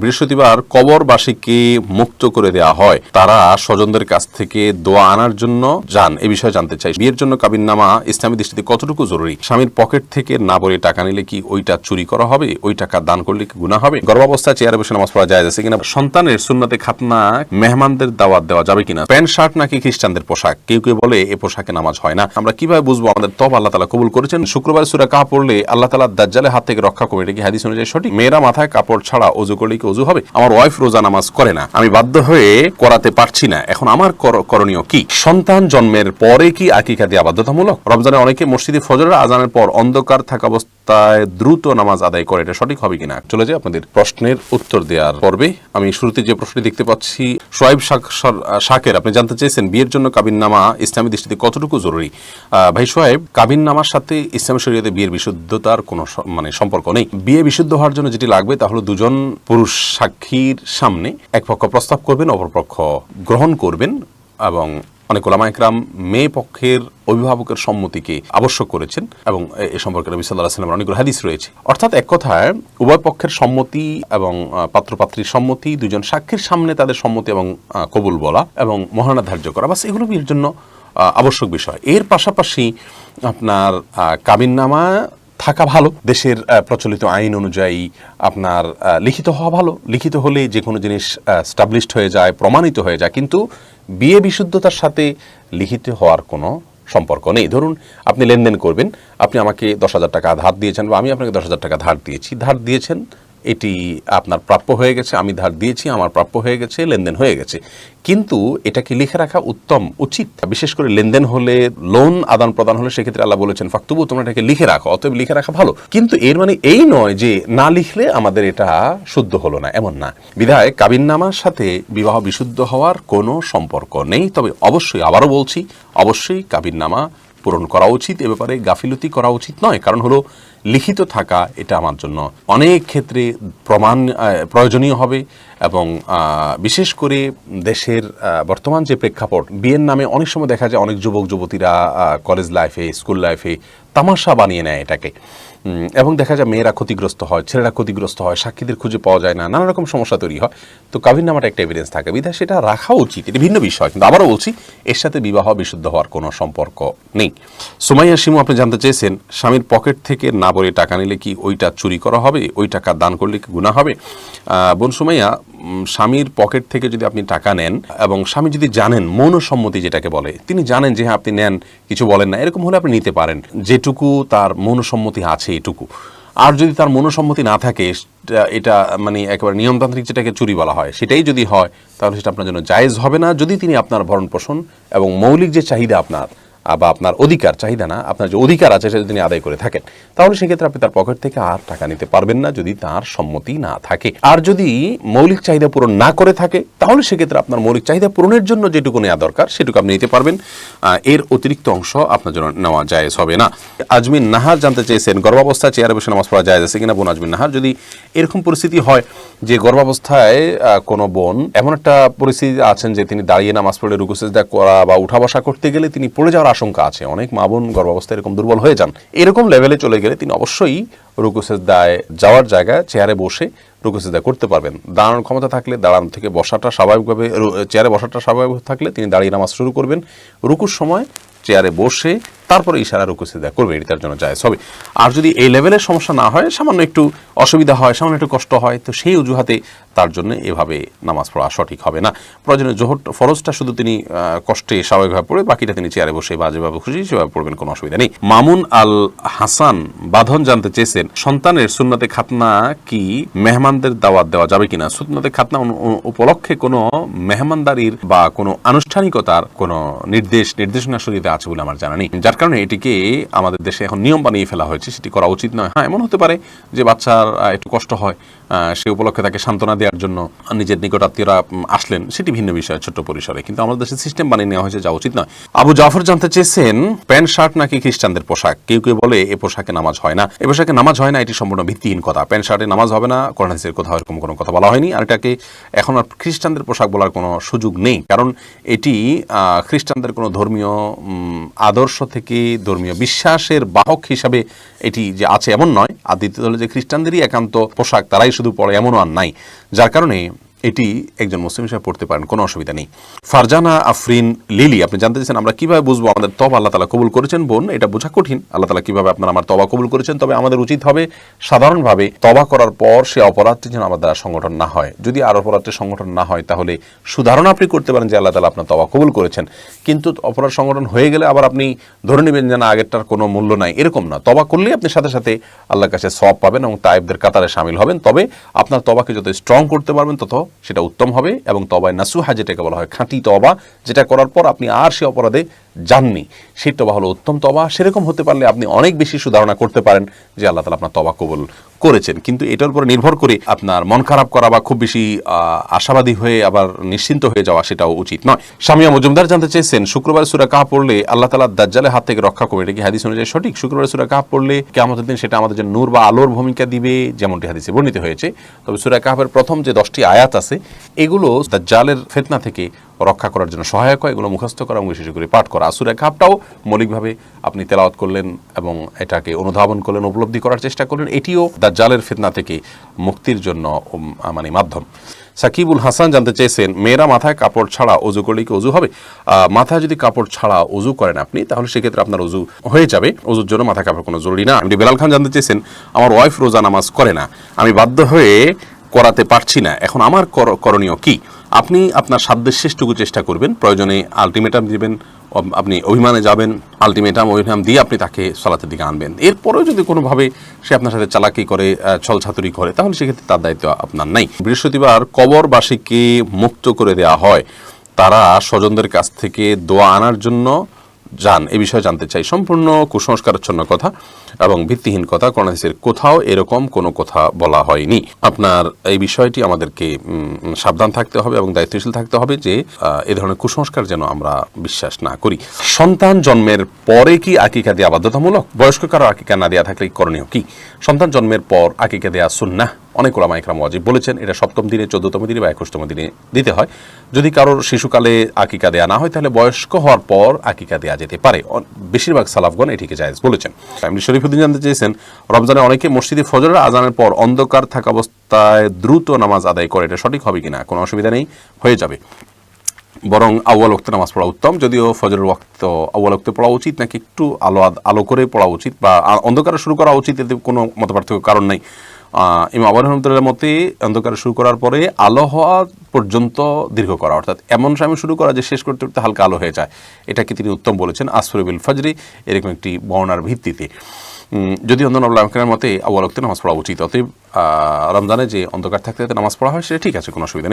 বৃহস্পতিবার কবরবাসীকে মুক্ত করে দেওয়া হয়, তারা স্বজনদের কাছ থেকে দোয়া আনার জন্য যান, এ বিষয়ে জানতে চাই। বিয়ের জন্য কাবিননামা ইসলামী দৃষ্টিতে কতটুকু জরুরি? স্বামীর পকেট থেকে না বলে টাকা নিলে কি ওইটা চুরি করা হবে? ওই টাকা দান করলে কি গুনাহ হবে? গর্ভাবস্থায় চেয়ারে বসে নামাজ পড়া জায়েজ আছে কিনা? সন্তানের সুন্নতে খাতনা মেহমানদের দাওয়াত দেওয়া যাবে কিনা? প্যান্ট শার্ট নাকি খ্রিস্টানদের পোশাক? কেউ কেউ বলে এ পোশাকে নামাজ হয় না। আমরা কিভাবে বুঝবো আমাদের তওবা আল্লাহ তাআলা কবুল করেছেন? শুক্রবার সূরা কাহফ পড়লে আল্লাহ তাআলা দাজ্জালের হাত থেকে রক্ষা করবে, এটা কি হাদিস অনুযায়ী সঠিক? মেয়েরা মাথায় কাপড় ছাড়া ওযু করলে কি ওযু হবে? আমার ওয়াইফ রোজা নামাজ করে না, আমি বাধ্য হয়ে করাতে পারছি না, এখন আমার করণীয় কি? সন্তান জন্মের পরে কি আকিকা দেওয়া বাধ্যতামূলক? রমজানে অনেকে মসজিদে ফজরের আজানের পর অন্ধকার থাকা অবস্থায় দ্রুত নামাজ আদায় করে, এটা সঠিক হবে কিনা? চলে যাই আপনাদের প্রশ্নের উত্তর দেওয়ার পর্বে। আমি শুরুতে যে প্রশ্নটি দেখতে পাচ্ছি, সোয়াইব শাকের, আপনি জানতে চেয়েছেন বিয়ের জন্য কাবিননামা ইসলামী দৃষ্টিতে কতটুকু জরুরি? ভাই সোয়াইব, কাবিননামার সাথে ইসলামী শরীয়তে বিয়ের বিশুদ্ধতার কোনো সম্পর্ক নেই। বিয়ে বিশুদ্ধ হওয়ার জন্য যেটি লাগবে তা হলো দুজন পুরুষ সাক্ষীর সামনে এক পক্ষ প্রস্তাব করবেন, অপর পক্ষ গ্রহণ করবেন, এবং অনেক ওলামা ইকরাম মেয়ে পক্ষের অভিভাবকের সম্মতিকে আবশ্যক করেছেন, এবং এ সম্পর্কে নবী সাল্লাল্লাহু আলাইহি ওয়াসাল্লামের অনেকগুলো হাদিস রয়েছে। অর্থাৎ এক কথায় উভয় পক্ষের সম্মতি এবং পাত্রপাত্রীর সম্মতি, দুজন সাক্ষীর সামনে তাদের সম্মতি এবং কবুল বলা এবং মহারণা ধার্য করা, বাস এগুলো বিয়ের জন্য আবশ্যক বিষয়। এর পাশাপাশি আপনার কাবিননামা থাকা ভালো, দেশের প্রচলিত আইন অনুযায়ী আপনার লিখিত হওয়া ভালো। লিখিত হলে যে কোনো জিনিস স্টাবলিশড হয়ে যায়, প্রমাণিত হয়ে যায়, কিন্তু বিয়ে বিশুদ্ধতার সাথে লিখিত হওয়ার কোনো সম্পর্ক নেই। ধরুন আপনি লেনদেন করবেন, আপনি আমাকে 10,000 টাকা ধার দিয়েছেন বা আমি আপনাকে 10,000 টাকা ধার দিয়েছি, ধার দিয়েছেন, এটি আপনার প্রাপ্য হয়ে গেছে, আমি ধার দিয়েছি, আমার প্রাপ্য হয়ে গেছে, লেনদেন হয়ে গেছে, কিন্তু এটাকে লিখে রাখা উচিত। বিশেষ করে লেনদেন হলে, লোন আদান প্রদান হলে, সেক্ষেত্রে আল্লাহ বলেছেন ফাকতুবু, তোমরা এটাকে লিখে রাখো, অতএব লিখে রাখা ভালো। কিন্তু এর মানে এই নয় যে না লিখলে আমাদের এটা শুদ্ধ হলো না, এমন না। বিধায় কাবিননামার সাথে বিবাহ বিশুদ্ধ হওয়ার কোনো সম্পর্ক নেই। তবে অবশ্যই, আবারও বলছি, অবশ্যই কাবিননামা পূরণ করা উচিত, এ ব্যাপারে গাফিলতি করা উচিত নয়। কারণ হলো লিখিত থাকা এটা আমার জন্য অনেক ক্ষেত্রে প্রয়োজনীয় হবে, এবং বিশেষ করে দেশের বর্তমান যে প্রেক্ষাপট, বিয়ের নামে অনেক সময় দেখা যায় অনেক যুবক যুবতীরা কলেজ লাইফে, স্কুল লাইফে তামাশা বানিয়ে নেয় এটাকে, এবং দেখা যায় মেয়েরা ক্ষতিগ্রস্ত হয়, ছেলেরা ক্ষতিগ্রস্ত হয়, সাক্ষীদের খুঁজে পাওয়া যায় না, নানা রকম সমস্যা তৈরি হয়। তো কাবিননামাটা একটা এভিডেন্স থাকে, বিধায় সেটা রাখা উচিত, এটি ভিন্ন বিষয়। কিন্তু আবারও বলছি, এর সাথে বিবাহ বিশুদ্ধ হওয়ার কোনো সম্পর্ক নেই। সুমাইয়া শিমু, আপনি জানতে চেয়েছেন স্বামীর পকেট থেকে না বলে টাকা নিলে কি ওইটা চুরি করা হবে? ওই টাকা দান করলে কি গুনাহ হবে? বোন সুমাইয়া, স্বামীর পকেট থেকে যদি আপনি টাকা নেন এবং স্বামী যদি জানেন, মৌনসম্মতি যেটাকে বলে, তিনি জানেন যে হ্যাঁ আপনি নেন, কিছু বলেন না, এরকম হলে আপনি নিতে পারেন, যেটুকু তার মৌনসম্মতি আছে এটুকু। আর যদি তার মৌনসম্মতি না থাকে, এটা মানে একেবারে নিয়মতান্ত্রিক যেটাকে চুরি বলা হয়, সেটাই যদি হয়, তাহলে সেটা আপনার জন্য জায়েজ হবে না। যদি তিনি আপনার ভরণ পোষণ এবং মৌলিক যে চাহিদা আপনার, বা আপনার অধিকার, চাহিদা না, আপনার যে অধিকার আছে সেটা তিনি আদায় করে থাকেন, তাহলে সেক্ষেত্রে আপনি তার পকেট থেকে আর টাকা নিতে পারবেন না, যদি তার সম্মতি না থাকে। আর যদি মৌলিক চাহিদা পূরণ না করে থাকে, তাহলে সেক্ষেত্রে আপনার মৌলিক চাহিদা পূরণের জন্য যেটুকু নেওয়া দরকার সেটুকু আপনি নিতে পারবেন, এর অতিরিক্ত অংশ আপনার জন্য নেওয়া জায়েজ হবে না। আজমিন নাহার জানতে চেয়েছেন গর্ভাবস্থায় চেয়ারে বসে নামাজ পড়া জায়েজ আছে কিনা? বোন আজমিন নাহার, যদি এরকম পরিস্থিতি হয় যে গর্ভাবস্থায় কোনো বোন এমন একটা পরিস্থিতি আছেন যে তিনি দাঁড়িয়ে নামাজ পড়লে রুকু সিজদা করা বা উঠা বসা করতে গেলে তিনি পড়ে যাওয়ার আশঙ্কা আছে, অনেক মা বোন গর্ভাবস্থায় এরকম দুর্বল হয়ে যান, এরকম লেভেলে চলে গেলে তিনি অবশ্যই রুকু সিজদায় যাওয়ার জায়গায় চেয়ারে বসে রুকু সিজদা করতে পারবেন। দাঁড়ানোর ক্ষমতা থাকলে দাঁড়ানো থেকে বসাটা স্বাভাবিকভাবে, চেয়ারে বসাটা স্বাভাবিক থাকলে তিনি দাঁড়িয়ে নামাজ শুরু করবেন, রুকুর সময় চেয়ারে বসে তারপরে ইশারা রুকু সিজদা করবে, এটি তার জন্য জায়েজ হবে। আর যদি এই লেভেলের সমস্যা না হয়, সামান্য একটু অসুবিধা হয়, সামান্য একটু কষ্ট হয়, তো সেই অজুহাতে তার জন্য এভাবে নামাজ পড়া সঠিক হবে না। প্রয়োজনে জোহর ফরজটা শুধু তিনি কষ্টে স্বাভাবিকভাবে পড়ে, বাকিটা তিনি চেয়ারে বসে বা যেভাবে খুশি সেভাবে পড়বেন, কোনো অসুবিধা নেই। মামুন আল হাসান বাঁধন জানতে চেয়েছেন সন্তানের সুন্নতে খাতনা কি মেহমানদের দাওয়াত দেওয়া যাবে কিনা? সুন্নতে খাতনা উপলক্ষে কোনো মেহমানদারির বা কোনো আনুষ্ঠানিকতার কোনো নির্দেশনা শরীয়তে আছে বলে আমার জানা নেই, যার কারণে এটিকে আমাদের দেশে এখন নিয়ম বানিয়ে ফেলা হয়েছে, সেটি করা উচিত নয়। হ্যাঁ, এমন হতে পারে যে বাচ্চার একটু কষ্ট হয়, সে উপলক্ষে তাকে সান্ত্বনা দেওয়ার জন্য নিজের নিকটাত্মীয়রা আসলেন, সেটি ভিন্ন বিষয়, ছোট্ট পরিসরে, কিন্তু আমাদের দেশে সিস্টেম বানিয়ে নেওয়া হয়েছে, যা উচিত নয়। আবু জাফর জানতে চেয়েছেন প্যান্ট শার্ট নাকি খ্রিস্টানদের পোশাক? কেউ কেউ বলে এ পোশাকে নামাজ হয় না, এ পোশাকে নামাজ নামাজ হয় না এটি সম্পূর্ণ ভিত্তিহীন কথা। প্যান্ট শার্টে নামাজ হবে না, কোরআন হাদিসের কোথাও এরকম কোনো কথা বলা হয়নি। আর এটাকে এখন আর খ্রিস্টানদের পোশাক বলার কোনো সুযোগ নেই, কারণ এটি খ্রিস্টানদের কোনো ধর্মীয় আদর্শ থেকে ধর্মীয় বিশ্বাসের বাহক হিসাবে এটি যে আছে এমন নয়। আর দ্বিতীয় হলো যে খ্রিস্টানদেরই একান্ত পোশাক, তারাই শুধু পরে এমনও আর নাই, যার কারণে এটি একজন মুসলিম হিসেবে পড়তে পারেন, কোনো অসুবিধা নেই। ফারজানা আফরিন লিলি আপনি জানতে চাইছেন আমরা কিভাবে বুঝবো আমাদের তওবা আল্লাহ তাআলা কবুল করেছেন। বোন, এটা বোঝা কঠিন আল্লাহ তাআলা কিভাবে আপনার আমার তওবা কবুল করেছেন। তবে আমাদের উচিত হবে সাধারণভাবে তওবা করার পর সে অপরাধটি যেন আমার দ্বারা সংগঠন না হয়। যদি আর অপরাধটি সংগঠন না হয় তাহলে সুধারণা আপনি করতে পারেন যে আল্লাহ তাআলা আপনার তওবা কবুল করেছেন। কিন্তু অপরাধ সংগঠন হয়ে গেলে আবার আপনি ধরে নেবেন যে না আগেরটার কোনো মূল্য নাই, এরকম না। তওবা করলেই আপনি সাথে সাথে আল্লাহর কাছে সওয়াব পাবেন এবং তায়েবদের কাতারে শামিল হবেন। তবে আপনার তওবাকে যত স্ট্রং করতে পারবেন তত সেটা উত্তম হবে। এবং তওবায়ে নাসুহা যেটাকে বলা হয় খাঁটি তওবা, যেটা করার পর আপনি আর সে অপরাধে যাননি, সেই তওবা হলো উত্তম তওবা। সেরকম হতে পারলে আপনি অনেক বেশি সুধারণা করতে পারেন যে আল্লাহ তাআলা আপনার তওবা কবুল করেছেন। কিন্তু এটার উপর নির্ভর করে আপনার মন খারাপ করা বা খুব বেশি আশাবাদী হয়ে আবার নিশ্চিন্ত হয়ে যাওয়া সেটাও উচিত নয়। সামিয়া মজুমদার জানতে চেয়েছেন শুক্রবার সূরা কাহফ পড়লে আল্লাহ তাআলা দাজ্জালের হাত থেকে রক্ষা করবে, এটা কি হাদিস অনুযায়ী সঠিক? শুক্রবার সূরা কাহফ পড়লে কিয়ামতের দিন সেটা আমাদের জন্য নূর বা আলোর ভূমিকা দিবে, যেমনটি হাদিসে বর্ণিত হয়েছে। তবে সূরা কাহফের প্রথম যে 10টি আয়াত আছে এগুলো দাজ্জালের ফিতনা থেকে রক্ষা করার জন্য সহায়ক হয়। এগুলো মুখস্থ করা এবং বিশেষ করে পাঠ করা। সূরা কাহফটাও মৌলিকভাবে আপনি তেলাওয়াত করলেন এবং এটাকে অনুধাবন করলেন, উপলব্ধি করার চেষ্টা করলেন, এটিও দাজ্জালের ফিতনা থেকে মুক্তির জন্য মানে মাধ্যম। সাকিবুল হাসান জানতে চেয়েছেন মেয়েরা মাথায় কাপড় ছাড়া অজু করলে কি অজু হবে? মাথায় যদি কাপড় ছাড়া অজু করেন আপনি তাহলে সেক্ষেত্রে আপনার অজু হয়ে যাবে, অজুর জন্য মাথায় কাপড় কোনো জরুরি না। আপনি বেলাল খান জানতে চেয়েছেন আমার ওয়াইফ রোজা নামাজ করে না, আমি বাধ্য হয়ে করাতে পারছি না, এখন আমার করণীয় কি? আপনি আপনার সাধ্যের শেষটুকু চেষ্টা করবেন, প্রয়োজনে আলটিমেটাম দিবেন, আপনি অভিমানে যাবেন, অভিমান দিয়ে আপনি তাকে সালাতের দিকে আনবেন। এরপরেও যদি কোনোভাবে সে আপনার সাথে চালাকি করে, ছলছাতুরি করে, তাহলে সেক্ষেত্রে তার দায়িত্ব আপনার নাই। বৃহস্পতিবার কবরবাসীকে মুক্ত করে দেওয়া হয়, তারা স্বজনদের কাছ থেকে দোয়া আনার জন্য যান, এ বিষয়ে জানতে চাই। সম্পূর্ণ কুসংস্কারাচ্ছন্ন কথা এবং ভিত্তিহীন কথা। কোরআন হাদিসের কোথাও এরকম কোনো কথা বলা হয়নি। আপনার এই বিষয়টি আমাদেরকে সাবধান থাকতে হবে এবং দায়িত্বশীল থাকতে হবে যে এ ধরনের কুসংস্কার যেন আমরা বিশ্বাস না করি। সন্তান জন্মের পরে কি আকিকা দেওয়া বাধ্যতামূলক? বয়স্ক কারো আকিকা না দেওয়া থাকলে করণীয় কি? সন্তান জন্মের পর আকিকা দেওয়া সুন্নাহ। অনেক উলামা ইকরাম ওয়াজিব বলেছেন, এটা 7ম দিনে, 14তম দিনে বা 21তম দিনে দিতে হয়। যদি কারোর শিশুকালে আকিকা দেয়া না হয় তাহলে বয়স্ক হওয়ার পর আকিকা দেয়া যেতে পারে। বেশিরভাগ সালাফগণ এটিকে জায়েজ বলেছেন। এমনি শরীফুদ্দিন জানতে চেয়েছেন রমজানে অনেকে মসজিদে ফজরের আজানের পর অন্ধকার থাকা অবস্থায় দ্রুত নামাজ আদায় করে, এটা সঠিক হবে কিনা? কোনো অসুবিধা নেই, হয়ে যাবে। বরং আউয়াল ওয়াক্তে নামাজ পড়া উত্তম, যদিও ফজরের ওয়াক্ত আউয়াল ওয়াক্তে পড়া উচিত নাকি একটু আলো করে পড়া উচিত বা অন্ধকারে শুরু করা উচিত, এতে কোনো মতপার্থক্য কারণ নাই। ইমাম আবু রহমতুল্লাহর মতে অন্ধকারে শুরু করার পরে আলো হওয়া পর্যন্ত দীর্ঘ করা, অর্থাৎ এমন সময় শুরু করা যে শেষ করতে করতে হালকা আলো হয়ে যায়, এটাকে তিনি উত্তম বলেছেন আসফরি বিল ফজরি, এরকম একটি বর্ণার ভিত্তিতে। যদি অন্যান্য উলামাদের মতে আউয়াল ওয়াক্তে নামাজ পড়া উচিত। অতএব রমজানে যে অন্ধকার থাকতে থাকতে নামাজ পড়া হয় সেটা ঠিক আছে, কোনো অসুবিধা নেই।